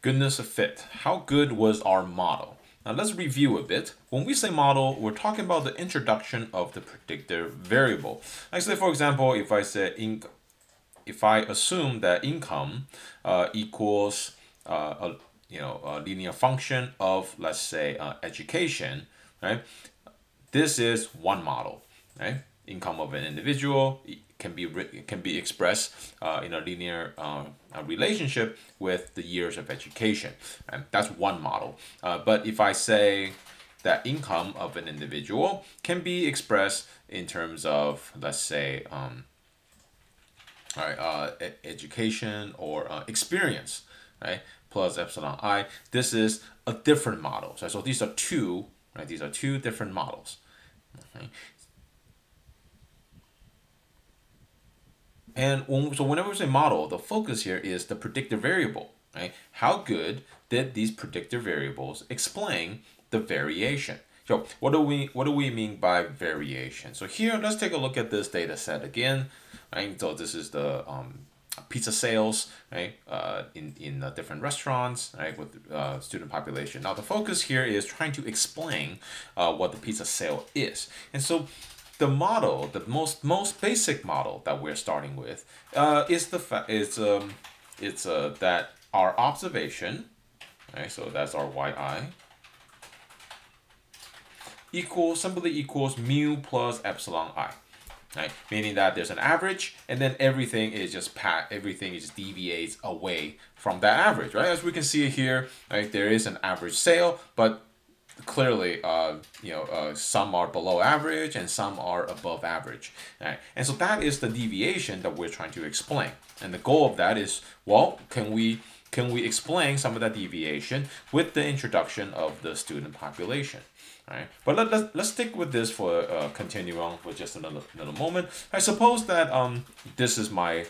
Goodness of fit. How good was our model? Now let's review a bit. When we say model, we're talking about the introduction of the predictive variable. Like say, for example, if I assume that income equals a linear function of, let's say, education, right? This is one model, right? Income of an individual can be expressed in a linear relationship with the years of education. And that's one model. But if I say that income of an individual can be expressed in terms of, let's say, education or experience, right? Plus epsilon I. This is a different model. So these are two, right? These are two different models. Okay. And whenever we say model, the focus here is the predictive variable, right? How good did these predictive variables explain the variation? So what do we mean by variation? So here, let's take a look at this data set again, right? So this is the pizza sales, right? In different restaurants, right? With student population. Now the focus here is trying to explain what the pizza sale is, and so the model, the most basic model that we're starting with, is that our observation, right? So that's our yi simply equals mu plus epsilon I, right? Meaning that there's an average, and then everything just deviates away from that average, right? As we can see here, right, there is an average sale, but clearly, some are below average and some are above average, right? And so that is the deviation that we're trying to explain. And the goal of that is, well, can we explain some of that deviation with the introduction of the student population? Right. But let's stick with this for continue on for just another moment. I suppose that this is my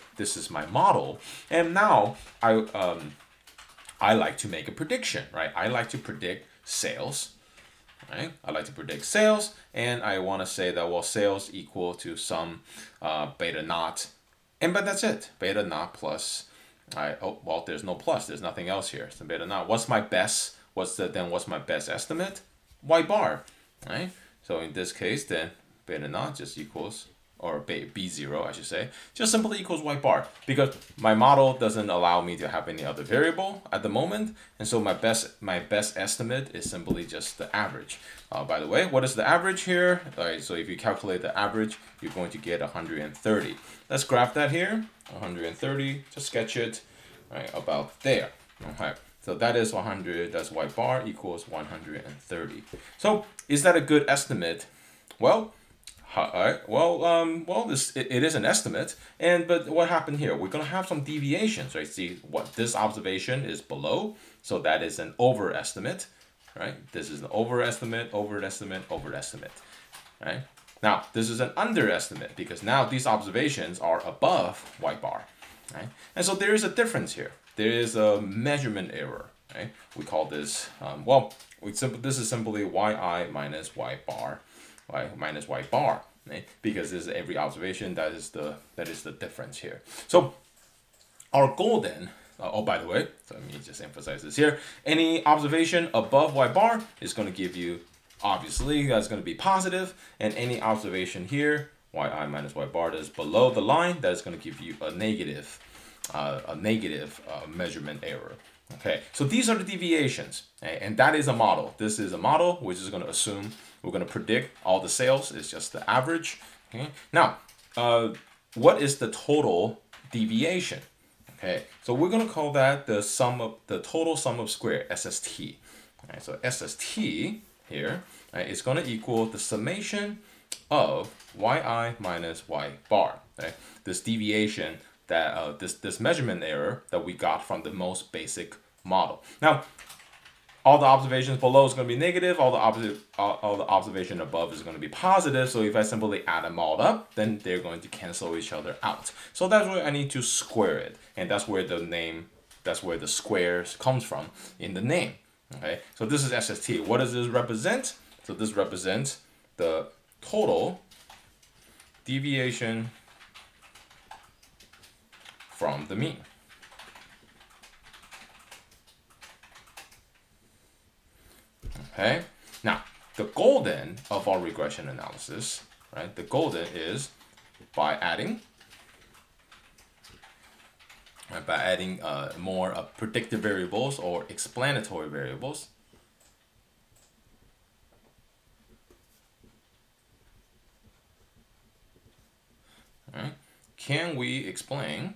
model, and now I like to make a prediction, right? I like to predict sales, right? I like to predict sales, and I want to say that, well, sales equal to some beta naught, but that's it. Beta naught plus. Well, there's no plus. There's nothing else here. So beta naught. What's my best? What's my best estimate? Y bar, right? So in this case, then beta naught just equals, or B0, I should say, just simply equals y bar, because my model doesn't allow me to have any other variable at the moment, and so my best estimate is simply just the average. By the way, what is the average here? All right, so if you calculate the average, you're going to get 130. Let's graph that here, 130, to sketch it, right, about there. Okay. So that is 100, that's y bar equals 130. So is that a good estimate? Well, it is an estimate, but what happened here? We're gonna have some deviations, right? See what this observation is below, so that is an overestimate, right? This is an overestimate, right? Now this is an underestimate because now these observations are above y bar, right? And so there is a difference here. There is a measurement error, right? We call this, this is simply yi minus y bar, right? Because this is every observation, that is the difference here. So our goal then, oh, by the way, so let me just emphasize this here. Any observation above y bar is going to give you, obviously, that's going to be positive, and any observation here, yi minus y bar, that is below the line, that is going to give you a negative measurement error. Okay, so these are the deviations, okay? And that is a model. This is a model which is going to assume we're going to predict all the sales is just the average. Okay, now what is the total deviation? Okay, so we're going to call that the total sum of square, SST. Okay, so SST here, right, is going to equal the summation of yi minus y bar. Right, this deviation, that this measurement error that we got from the most basic model. Now, all the observations below is going to be negative. All the observation above is going to be positive. So if I simply add them all up, then they're going to cancel each other out. So that's where I need to square it, and that's where the squares comes from in the name. Okay, so this is SST. What does this represent? So this represents the total deviation from the mean. Okay, now the goal then of our regression analysis, right? The goal then is by adding more predictive variables or explanatory variables. Right? Can we explain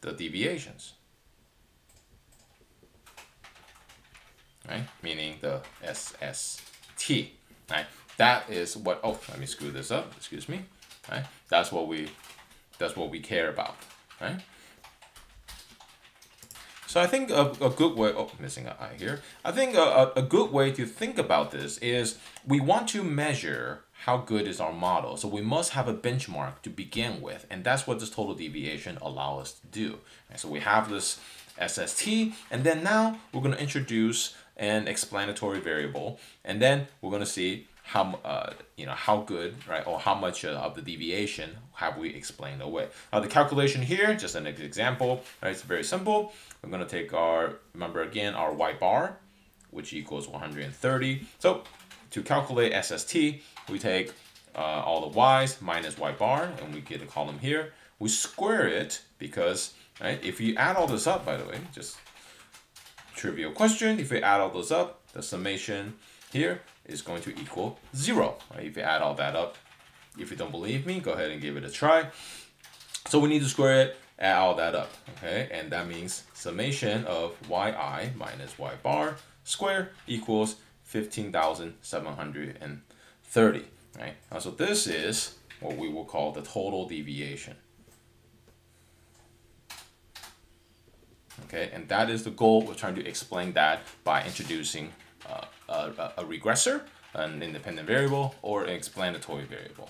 the deviations? Right? Meaning the SST. Right? That is what. Oh, let me screw this up. Excuse me. Right? That's what we care about. Right? So I think a good way, oh, missing an I here. I think a good way to think about this is we want to measure how good is our model. So we must have a benchmark to begin with. And that's what this total deviation allows us to do. And so we have this SST, and then now we're going to introduce an explanatory variable. And then we're going to see how good, right, or how much of the deviation have we explained away. Now the calculation here, just an example, right? It's very simple. We're going to take remember again, our y bar, which equals 130. So to calculate SST, we take all the y's minus y bar, and we get a column here. We square it because, right, if you add all this up, by the way, just trivial question, if you add all those up, the summation here is going to equal 0. Right? If you add all that up, if you don't believe me, go ahead and give it a try. So we need to square it, add all that up, okay? And that means summation of yi minus y bar square equals 15,730, right? So this is what we will call the total deviation. Okay, and that is the goal. We're trying to explain that by introducing a regressor, an independent variable, or an explanatory variable.